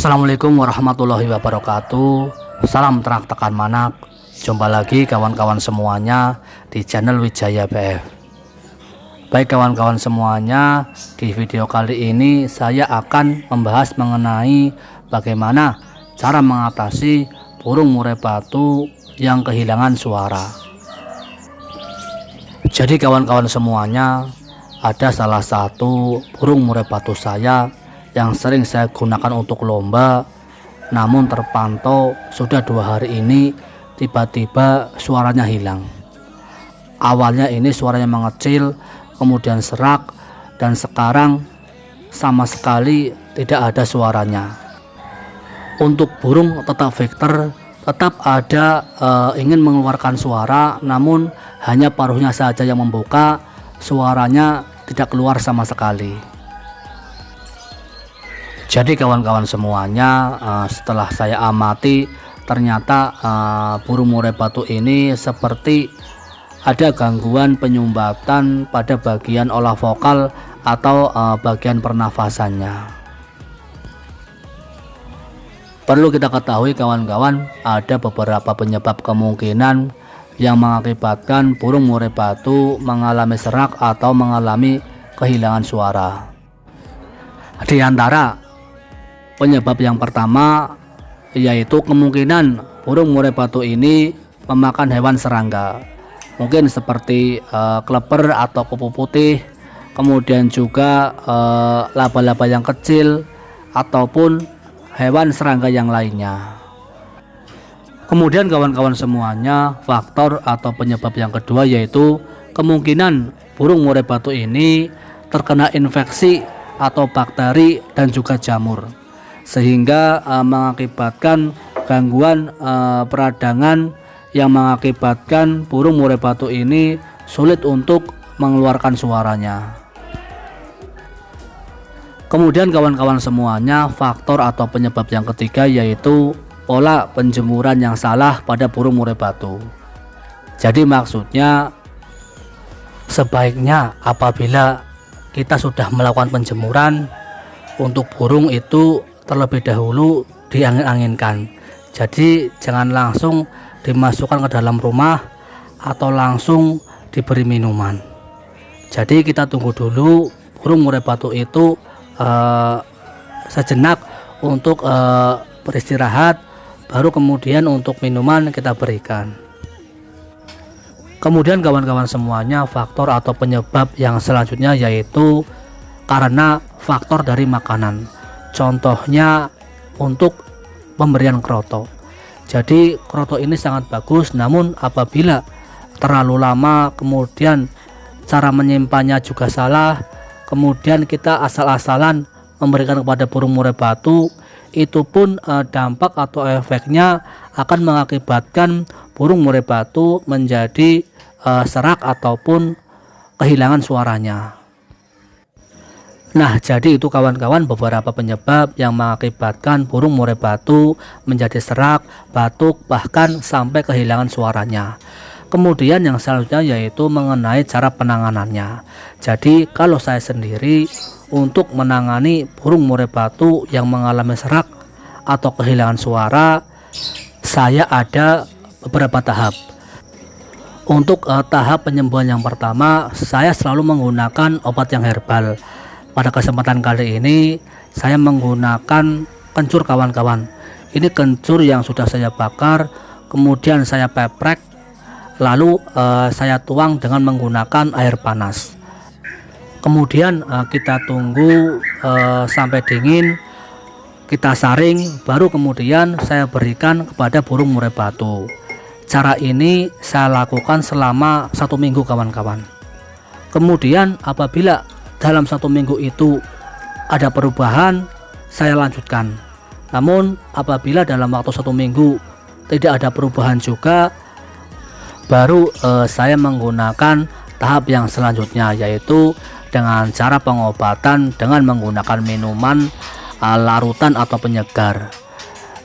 Assalamualaikum warahmatullahi wabarakatuh. Salam terang tekan manak. Jumpa lagi kawan-kawan semuanya di channel Wijaya PF. Baik kawan-kawan semuanya, di video kali ini saya akan membahas mengenai bagaimana cara mengatasi burung murai batu yang kehilangan suara. Jadi kawan-kawan semuanya, ada salah satu burung murai batu saya yang sering saya gunakan untuk lomba, namun terpantau sudah 2 hari ini tiba-tiba suaranya hilang. Awalnya ini suaranya mengecil, kemudian serak, dan sekarang sama sekali tidak ada suaranya. Untuk burung tetap Victor tetap ada ingin mengeluarkan suara, namun hanya paruhnya saja yang membuka, suaranya tidak keluar sama sekali. Jadi kawan-kawan semuanya, setelah saya amati ternyata burung murai batu ini seperti ada gangguan penyumbatan pada bagian olah vokal atau bagian pernafasannya. Perlu kita ketahui kawan-kawan, ada beberapa penyebab kemungkinan yang mengakibatkan burung murai batu mengalami serak atau mengalami kehilangan suara. Di antara penyebab yang pertama yaitu kemungkinan burung murai batu ini memakan hewan serangga, mungkin seperti kleber atau kupu putih, kemudian juga laba-laba yang kecil ataupun hewan serangga yang lainnya. Kemudian kawan-kawan semuanya, faktor atau penyebab yang kedua yaitu kemungkinan burung murai batu ini terkena infeksi atau bakteri dan juga jamur, sehingga mengakibatkan gangguan peradangan yang mengakibatkan burung murai batu ini sulit untuk mengeluarkan suaranya. Kemudian kawan-kawan semuanya, faktor atau penyebab yang ketiga yaitu pola penjemuran yang salah pada burung murai batu. Jadi maksudnya, sebaiknya apabila kita sudah melakukan penjemuran untuk burung itu terlebih dahulu diangin-anginkan. Jadi jangan langsung dimasukkan ke dalam rumah atau langsung diberi minuman. Jadi kita tunggu dulu burung murai batu itu sejenak untuk beristirahat, baru kemudian untuk minuman kita berikan. Kemudian kawan-kawan semuanya, faktor atau penyebab yang selanjutnya yaitu karena faktor dari makanan. Contohnya untuk pemberian kroto. Jadi kroto ini sangat bagus, namun apabila terlalu lama, kemudian cara menyimpannya juga salah, kemudian kita asal-asalan memberikan kepada burung murai batu, itu pun dampak atau efeknya akan mengakibatkan burung murai batu menjadi serak ataupun kehilangan suaranya. Nah, jadi itu kawan-kawan beberapa penyebab yang mengakibatkan burung murai batu menjadi serak, batuk, bahkan sampai kehilangan suaranya. Kemudian yang selanjutnya yaitu mengenai cara penanganannya. Jadi kalau saya sendiri untuk menangani burung murai batu yang mengalami serak atau kehilangan suara, saya ada beberapa tahap. Untuk tahap penyembuhan yang pertama, saya selalu menggunakan obat yang herbal. Pada kesempatan kali ini saya menggunakan kencur kawan-kawan. Ini kencur yang sudah saya bakar, kemudian saya peprek, lalu saya tuang dengan menggunakan air panas. Kemudian kita tunggu sampai dingin, kita saring, baru kemudian saya berikan kepada burung murai batu. Cara ini saya lakukan selama 1 minggu kawan-kawan. Kemudian apabila dalam 1 minggu itu ada perubahan, saya lanjutkan. Namun apabila dalam waktu 1 minggu tidak ada perubahan juga, baru saya menggunakan tahap yang selanjutnya, yaitu dengan cara pengobatan dengan menggunakan minuman larutan atau penyegar,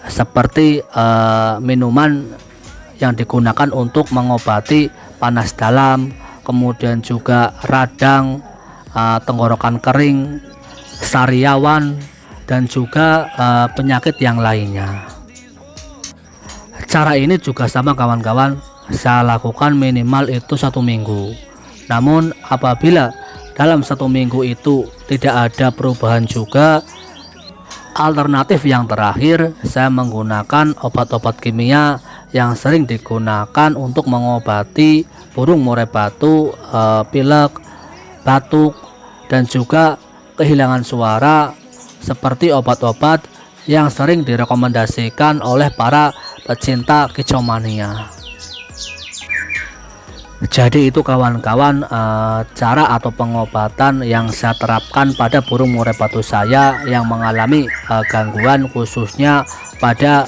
seperti minuman yang digunakan untuk mengobati panas dalam, kemudian juga radang, tenggorokan kering, sariawan, dan juga penyakit yang lainnya. Cara ini juga sama kawan-kawan, saya lakukan minimal itu 1 minggu. Namun apabila dalam 1 minggu itu tidak ada perubahan juga, alternatif yang terakhir saya menggunakan obat-obat kimia yang sering digunakan untuk mengobati burung murai batu, pilek, batuk, dan juga kehilangan suara, seperti obat-obat yang sering direkomendasikan oleh para pecinta kicau mania. Jadi itu kawan-kawan cara atau pengobatan yang saya terapkan pada burung murai batu saya yang mengalami gangguan, khususnya pada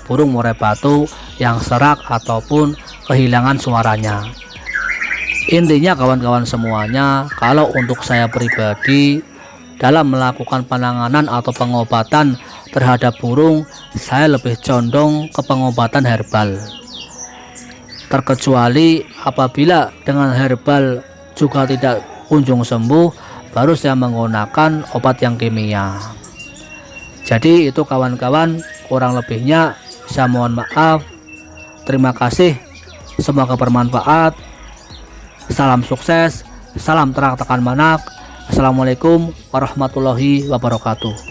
burung murai batu yang serak ataupun kehilangan suaranya. Intinya kawan-kawan semuanya, kalau untuk saya pribadi dalam melakukan penanganan atau pengobatan terhadap burung, saya lebih condong ke pengobatan herbal. Terkecuali apabila dengan herbal juga tidak kunjung sembuh, baru saya menggunakan obat yang kimia. Jadi itu kawan-kawan, kurang lebihnya saya mohon maaf. Terima kasih, semoga bermanfaat. Salam sukses, salam terang tekan manak. Assalamualaikum warahmatullahi wabarakatuh.